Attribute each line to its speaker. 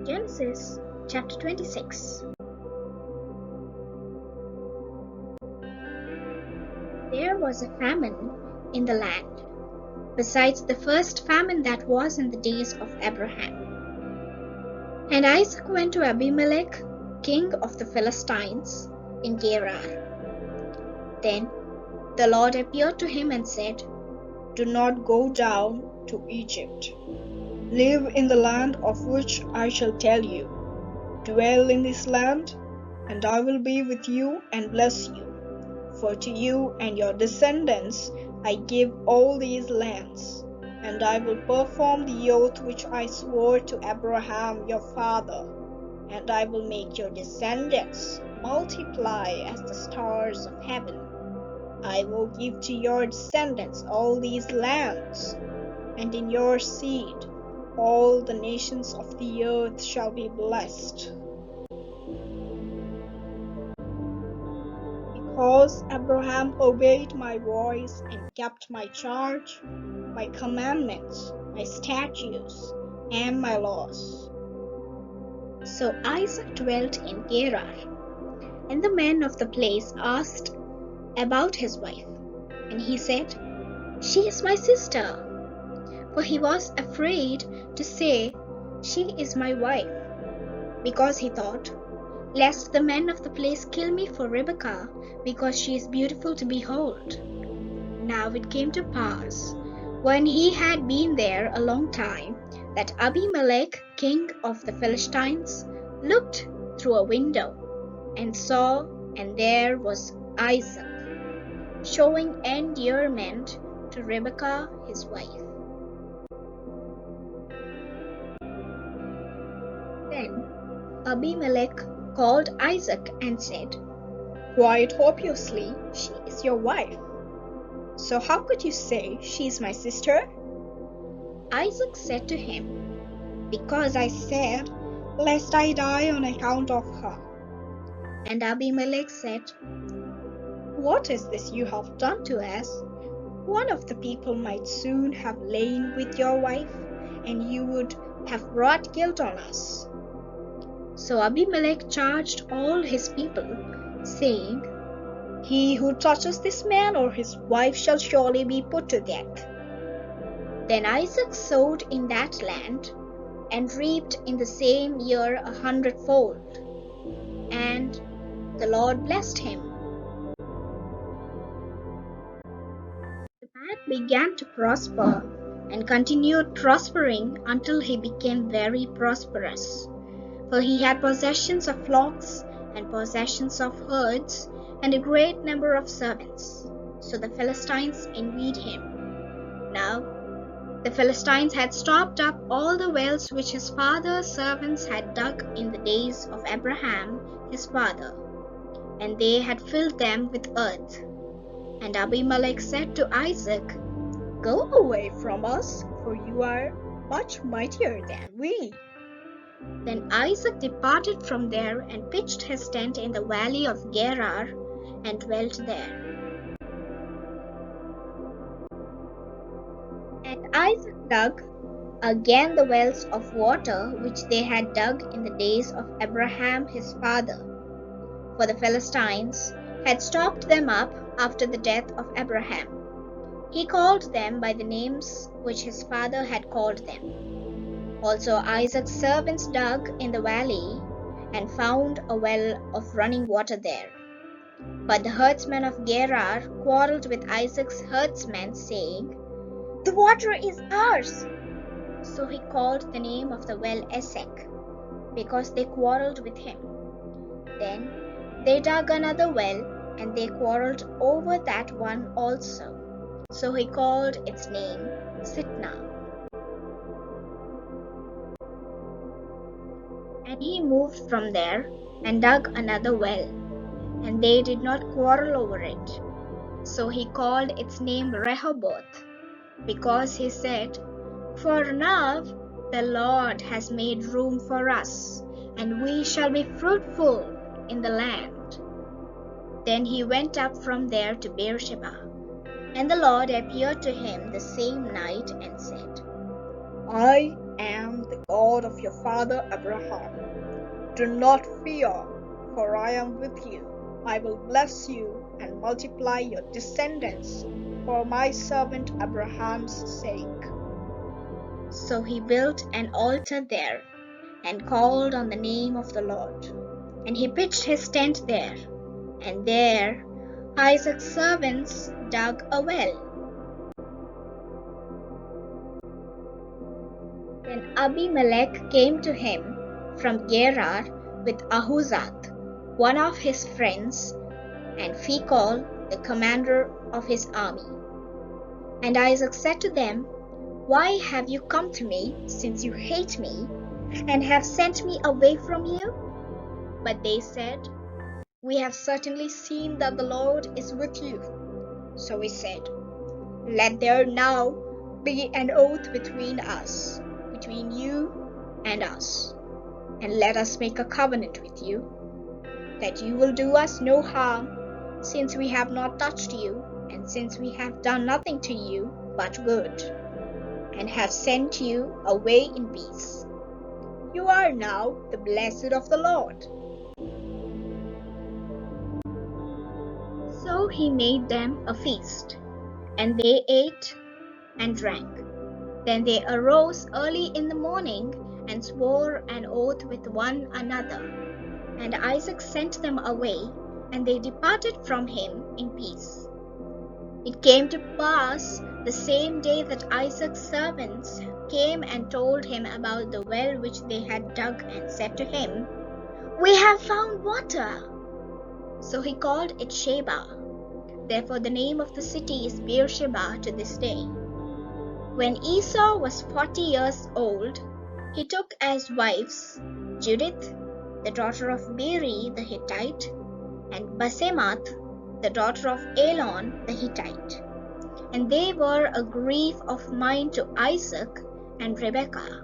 Speaker 1: Genesis chapter 26. There was a famine in the land, besides the first famine that was in the days of Abraham. And Isaac went to Abimelech, king of the Philistines, in Gerar. Then the Lord appeared to him and said,
Speaker 2: "Do not go down to Egypt. Live in the land of which I shall tell you. Dwell in this land, and I will be with you and bless you. For to you and your descendants I give all these lands, and I will perform the oath which I swore to Abraham your father, and I will make your descendants multiply as the stars of heaven. I will give to your descendants all these lands, and in your seed all the nations of the earth shall be blessed. Because Abraham obeyed my voice and kept my charge, my commandments, my statutes, and my laws."
Speaker 1: So Isaac dwelt in Gerar, and the men of the place asked about his wife. And he said, "She is my sister." For he was afraid to say, "She is my wife," because he thought, lest the men of the place kill me for Rebekah, because she is beautiful to behold. Now it came to pass, when he had been there a long time, that Abimelech, king of the Philistines, looked through a window, and saw, and there was Isaac, showing endearment to Rebekah his wife. Then Abimelech called Isaac and said,
Speaker 2: "Quite obviously, she is your wife. So how could you say she is my sister?"
Speaker 1: Isaac said to him,
Speaker 2: "Because I said, lest I die on account of her."
Speaker 1: And Abimelech said,
Speaker 2: "What is this you have done to us? One of the people might soon have lain with your wife, and you would have brought guilt on us."
Speaker 1: So Abimelech charged all his people, saying,
Speaker 2: "He who touches this man or his wife shall surely be put to death."
Speaker 1: Then Isaac sowed in that land, and reaped in the same year 100-fold. And the Lord blessed him. The man began to prosper, and continued prospering until he became very prosperous. For he had possessions of flocks, and possessions of herds, and a great number of servants. So the Philistines envied him. Now the Philistines had stopped up all the wells which his father's servants had dug in the days of Abraham his father, and they had filled them with earth. And Abimelech said to Isaac,
Speaker 2: "Go away from us, for you are much mightier than we."
Speaker 1: Then Isaac departed from there and pitched his tent in the valley of Gerar and dwelt there. And Isaac dug again the wells of water which they had dug in the days of Abraham his father, for the Philistines had stopped them up after the death of Abraham. He called them by the names which his father had called them. Also Isaac's servants dug in the valley and found a well of running water there. But the herdsmen of Gerar quarreled with Isaac's herdsmen, saying, "The water is ours." So he called the name of the well Esek, because they quarreled with him. Then they dug another well, and they quarreled over that one also. So he called its name Sitnah. And he moved from there and dug another well, and they did not quarrel over it. So he called its name Rehoboth, because he said, "For now the Lord has made room for us, and we shall be fruitful in the land." Then he went up from there to Beersheba, and the Lord appeared to him the same night and said,
Speaker 2: "I am the God of your father Abraham. Do not fear, for I am with you. I will bless you and multiply your descendants for my servant Abraham's sake."
Speaker 1: So he built an altar there and called on the name of the Lord. And he pitched his tent there, and there Isaac's servants dug a well. Then Abimelech came to him from Gerar with Ahuzath, one of his friends, and Phicol, the commander of his army. And Isaac said to them, "Why have you come to me, since you hate me, and have sent me away from you?" But they said, "We have certainly seen that the Lord is with you." So he said, "Let there now be an oath between us, between you and us, and let us make a covenant with you, that you will do us no harm, since we have not touched you, and since we have done nothing to you but good, and have sent you away in peace. You are now the blessed of the Lord." So he made them a feast, and they ate and drank. Then they arose early in the morning and swore an oath with one another. And Isaac sent them away, and they departed from him in peace. It came to pass the same day that Isaac's servants came and told him about the well which they had dug, and said to him, "We have found water." So he called it Sheba. Therefore the name of the city is Beersheba to this day. When Esau was 40 years old, he took as wives Judith, the daughter of Beeri the Hittite, and Basemath, the daughter of Elon the Hittite. And they were a grief of mind to Isaac and Rebekah,